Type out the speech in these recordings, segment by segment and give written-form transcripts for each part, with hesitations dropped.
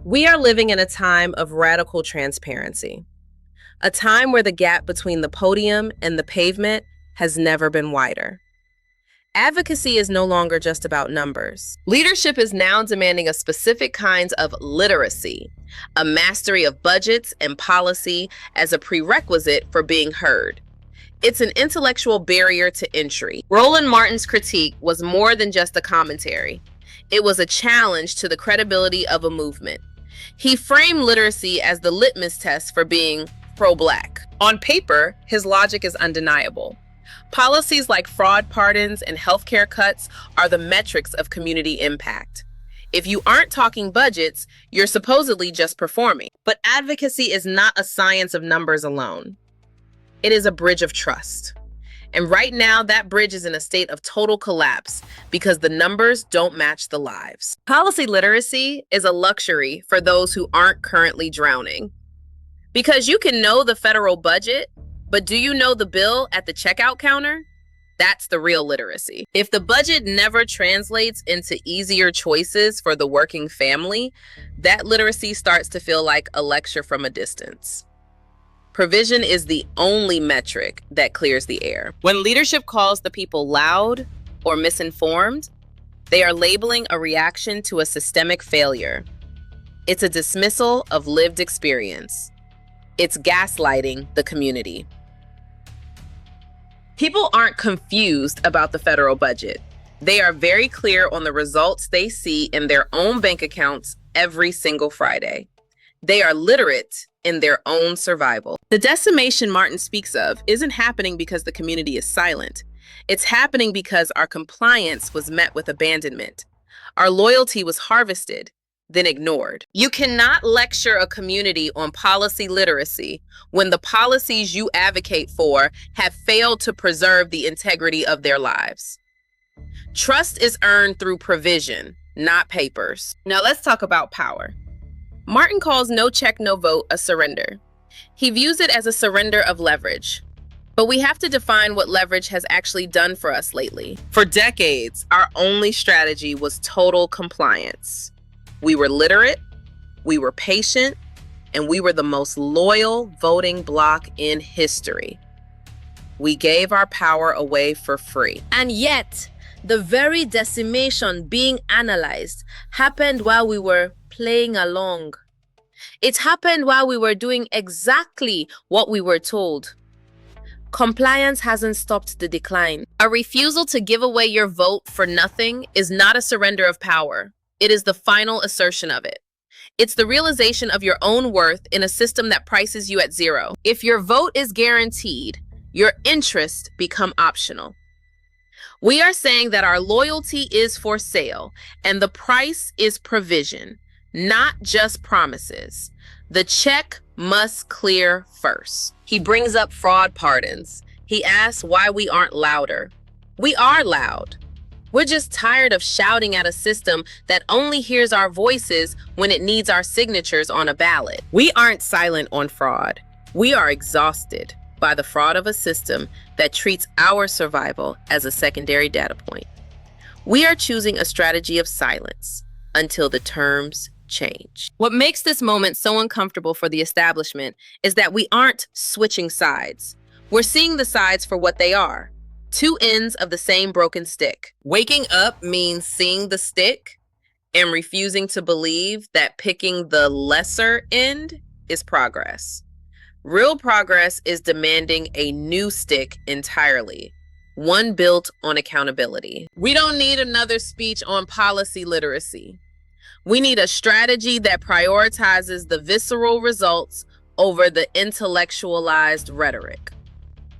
We are living in a time of radical transparency, a time where the gap between the podium and the pavement has never been wider. Advocacy is no longer just about numbers. Leadership is now demanding a specific kind of literacy, a mastery of budgets and policy as a prerequisite for being heard. It's an intellectual barrier to entry. Roland Martin's critique was more than just a commentary. It was a challenge to the credibility of a movement. He framed literacy as the litmus test for being pro-Black. On paper, his logic is undeniable. Policies like fraud pardons and healthcare cuts are the metrics of community impact. If you aren't talking budgets, you're supposedly just performing. But advocacy is not a science of numbers alone. It is a bridge of trust. And right now, that bridge is in a state of total collapse because the numbers don't match the lives. Policy literacy is a luxury for those who aren't currently drowning. Because you can know the federal budget, but do you know the bill at the checkout counter? That's the real literacy. If the budget never translates into easier choices for the working family, that literacy starts to feel like a lecture from a distance. Provision is the only metric that clears the air. When leadership calls the people loud or misinformed, they are labeling a reaction to a systemic failure. It's a dismissal of lived experience. It's gaslighting the community. People aren't confused about the federal budget. They are very clear on the results they see in their own bank accounts every single Friday. They are literate in their own survival. The decimation Martin speaks of isn't happening because the community is silent. It's happening because our compliance was met with abandonment. Our loyalty was harvested, then ignored. You cannot lecture a community on policy literacy when the policies you advocate for have failed to preserve the integrity of their lives. Trust is earned through provision, not papers. Now let's talk about power. Martin calls no check, no vote a surrender. He views it as a surrender of leverage. But we have to define what leverage has actually done for us lately. For decades, our only strategy was total compliance. We were literate, we were patient, and we were the most loyal voting bloc in history. We gave our power away for free. And yet, the very decimation being analyzed happened while we were playing along. It happened while we were doing exactly what we were told. Compliance hasn't stopped the decline. A refusal to give away your vote for nothing is not a surrender of power. It is the final assertion of it. It's the realization of your own worth in a system that prices you at zero. If your vote is guaranteed, your interests become optional. We are saying that our loyalty is for sale, and the price is provision, not just promises. The check must clear first. He brings up fraud pardons. He asks why we aren't louder. We are loud. We're just tired of shouting at a system that only hears our voices when it needs our signatures on a ballot. We aren't silent on fraud. We are exhausted by the fraud of a system that treats our survival as a secondary data point. We are choosing a strategy of silence until the terms change. What makes this moment so uncomfortable for the establishment is that we aren't switching sides. We're seeing the sides for what they are. Two ends of the same broken stick. Waking up means seeing the stick and refusing to believe that picking the lesser end is progress. Real progress is demanding a new stick entirely, one built on accountability. We don't need another speech on policy literacy. We need a strategy that prioritizes the visceral results over the intellectualized rhetoric.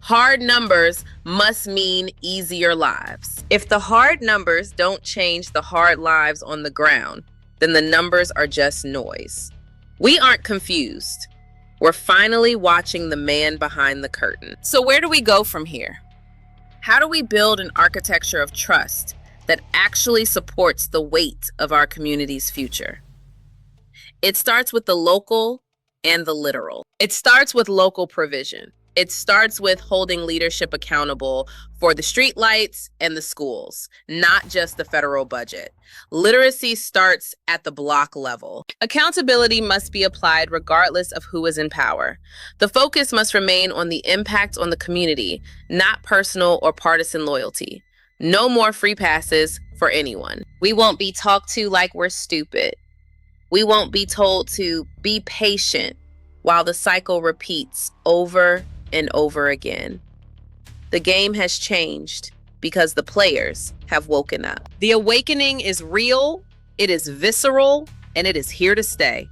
Hard numbers must mean easier lives. If the hard numbers don't change the hard lives on the ground, then the numbers are just noise. We aren't confused. We're finally watching the man behind the curtain. So where do we go from here? How do we build an architecture of trust that actually supports the weight of our community's future? It starts with the local and the literal. It starts with local provision. It starts with holding leadership accountable for the streetlights and the schools, not just the federal budget. Literacy starts at the block level. Accountability must be applied regardless of who is in power. The focus must remain on the impact on the community, not personal or partisan loyalty. No more free passes for anyone. We won't be talked to like we're stupid. We won't be told to be patient while the cycle repeats over and over again. The game has changed because the players have woken up. The awakening is real, it is visceral, and it is here to stay.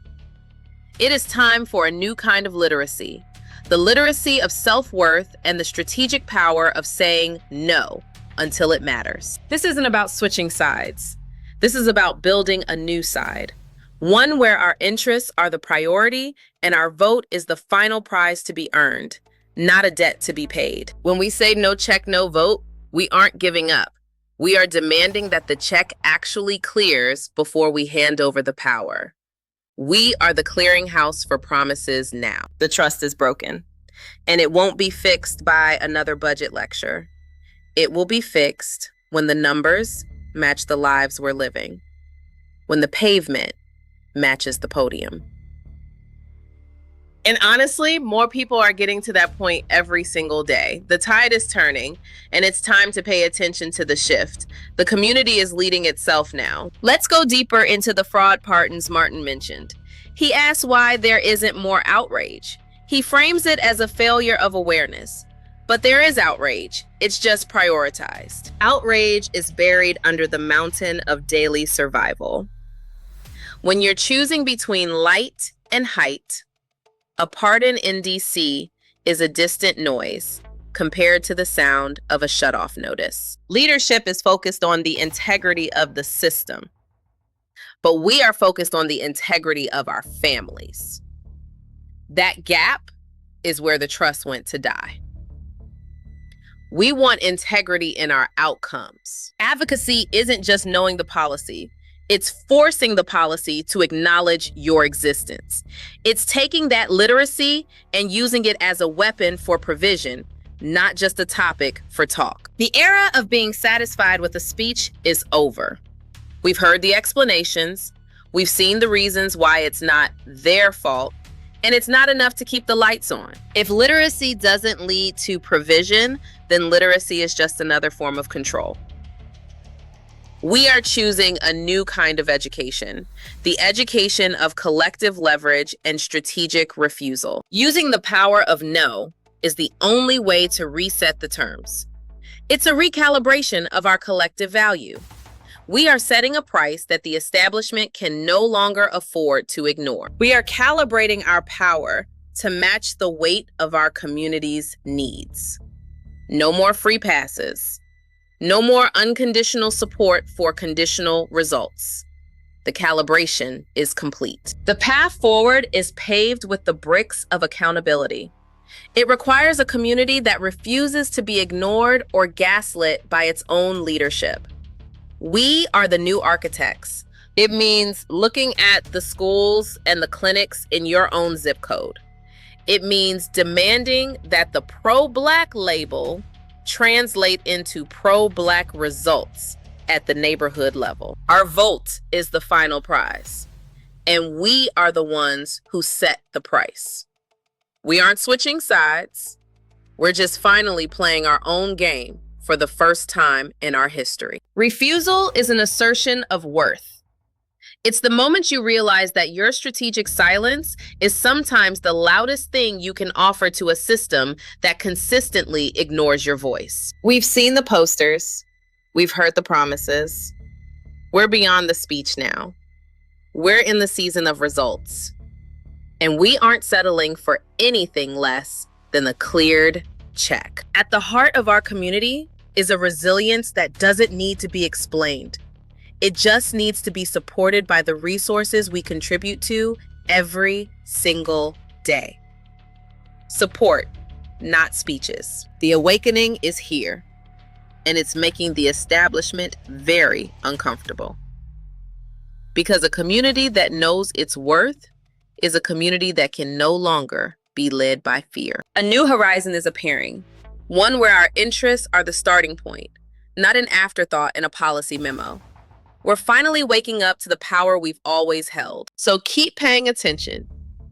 It is time for a new kind of literacy, the literacy of self-worth and the strategic power of saying no until it matters. This isn't about switching sides. This is about building a new side, one where our interests are the priority and our vote is the final prize to be earned, not a debt to be paid. When we say no check, no vote, we aren't giving up. We are demanding that the check actually clears before we hand over the power. We are the clearinghouse for promises now. The trust is broken, and it won't be fixed by another budget lecture. It will be fixed when the numbers match the lives we're living, when the pavement matches the podium. And honestly, more people are getting to that point every single day. The tide is turning, and it's time to pay attention to the shift. The community is leading itself now. Let's go deeper into the fraud pardons Martin mentioned. He asks why there isn't more outrage. He frames it as a failure of awareness. But there is outrage. It's just prioritized. Outrage is buried under the mountain of daily survival. When you're choosing between light and height, a pardon in DC is a distant noise compared to the sound of a shutoff notice. Leadership is focused on the integrity of the system, but we are focused on the integrity of our families. That gap is where the trust went to die. We want integrity in our outcomes. Advocacy isn't just knowing the policy. It's forcing the policy to acknowledge your existence. It's taking that literacy and using it as a weapon for provision, not just a topic for talk. The era of being satisfied with a speech is over. We've heard the explanations. We've seen the reasons why it's not their fault, and it's not enough to keep the lights on. If literacy doesn't lead to provision, then literacy is just another form of control. We are choosing a new kind of education, the education of collective leverage and strategic refusal. Using the power of no is the only way to reset the terms. It's a recalibration of our collective value. We are setting a price that the establishment can no longer afford to ignore. We are calibrating our power to match the weight of our community's needs. No more free passes. No more unconditional support for conditional results. The calibration is complete. The path forward is paved with the bricks of accountability. It requires a community that refuses to be ignored or gaslit by its own leadership. We are the new architects. It means looking at the schools and the clinics in your own zip code. It means demanding that the pro-Black label translate into pro-Black results at the neighborhood level. Our vote is the final prize, and we are the ones who set the price. We aren't switching sides. We're just finally playing our own game for the first time in our history. Refusal is an assertion of worth. It's the moment you realize that your strategic silence is sometimes the loudest thing you can offer to a system that consistently ignores your voice. We've seen the posters. We've heard the promises. We're beyond the speech now. We're in the season of results. And we aren't settling for anything less than the cleared check. At the heart of our community is a resilience that doesn't need to be explained. It just needs to be supported by the resources we contribute to every single day. Support, not speeches. The awakening is here, and it's making the establishment very uncomfortable. Because a community that knows its worth is a community that can no longer be led by fear. A new horizon is appearing, one where our interests are the starting point, not an afterthought in a policy memo. We're finally waking up to the power we've always held. So keep paying attention,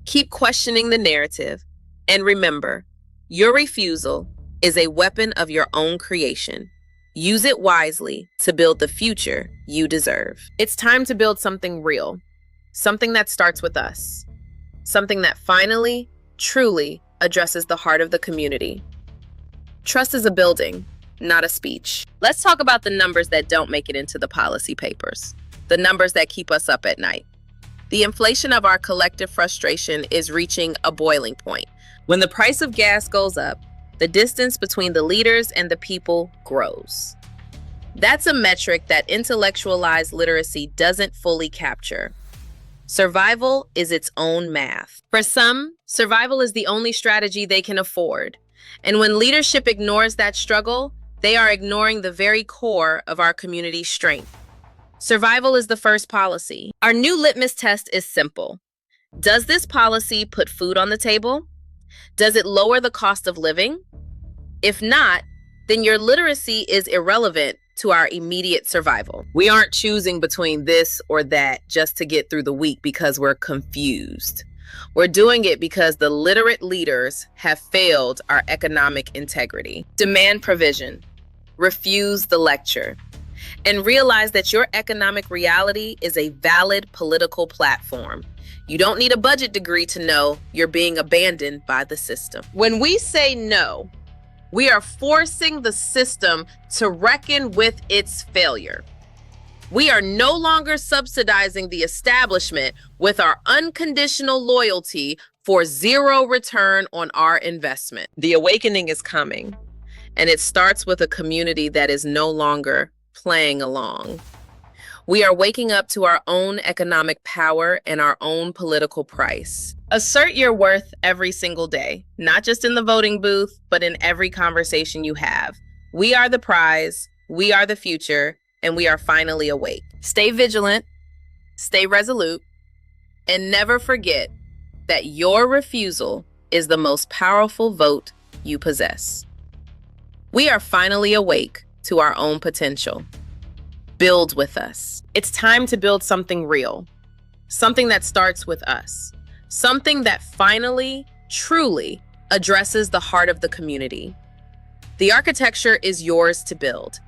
keep questioning the narrative, and remember, your refusal is a weapon of your own creation. Use it wisely to build the future you deserve. It's time to build something real, something that starts with us, something that finally, truly addresses the heart of the community. Trust is a building, not a speech. Let's talk about the numbers that don't make it into the policy papers, the numbers that keep us up at night. The inflation of our collective frustration is reaching a boiling point. When the price of gas goes up, the distance between the leaders and the people grows. That's a metric that intellectualized literacy doesn't fully capture. Survival is its own math. For some, survival is the only strategy they can afford. And when leadership ignores that struggle, they are ignoring the very core of our community's strength. Survival is the first policy. Our new litmus test is simple. Does this policy put food on the table? Does it lower the cost of living? If not, then your literacy is irrelevant to our immediate survival. We aren't choosing between this or that just to get through the week because we're confused. We're doing it because the literate leaders have failed our economic integrity. Demand provision, refuse the lecture, and realize that your economic reality is a valid political platform. You don't need a budget degree to know you're being abandoned by the system. When we say no, we are forcing the system to reckon with its failure. We are no longer subsidizing the establishment with our unconditional loyalty for zero return on our investment. The awakening is coming, and it starts with a community that is no longer playing along. We are waking up to our own economic power and our own political price. Assert your worth every single day, not just in the voting booth, but in every conversation you have. We are the prize, we are the future, and we are finally awake. Stay vigilant, stay resolute, and never forget that your refusal is the most powerful vote you possess. We are finally awake to our own potential. Build with us. It's time to build something real, something that starts with us, something that finally, truly addresses the heart of the community. The architecture is yours to build.